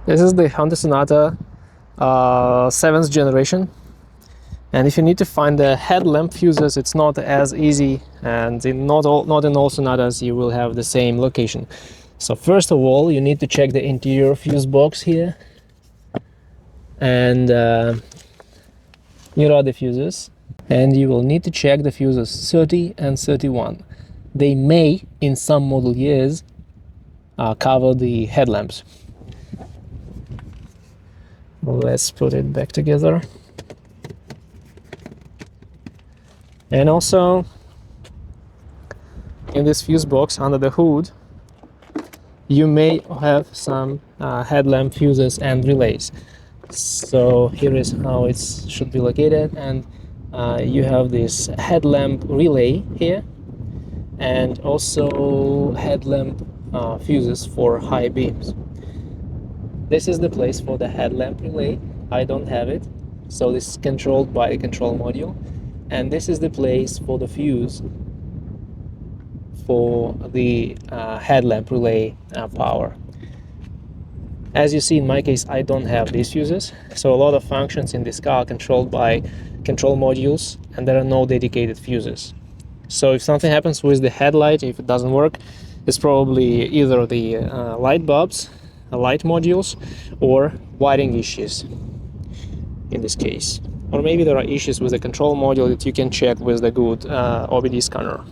This is the Hyundai Sonata 7th generation, and if you need to find the headlamp fuses, it's not as easy, and not in all Sonatas you will have the same location. So first of all, you need to check the interior fuse box here, and here are the fuses, and you will need to check the fuses 30 and 31. They may, in some model years, cover the headlamps. Let's put it back together. And also, in this fuse box under the hood, you may have some headlamp fuses and relays. So here is how it should be located, and you have this headlamp relay here, and also headlamp fuses for high beams. This is the place for the headlamp relay. I don't have it, so this is controlled by a control module, and this is the place for the fuse for the headlamp relay power. As you see, in my case, I don't have these fuses, so a lot of functions in this car are controlled by control modules, and there are no dedicated fuses. So if something happens with the headlight, if it doesn't work, it's probably either the light bulbs, light modules, or wiring issues in this case. Or maybe there are issues with the control module that you can check with the good OBD scanner.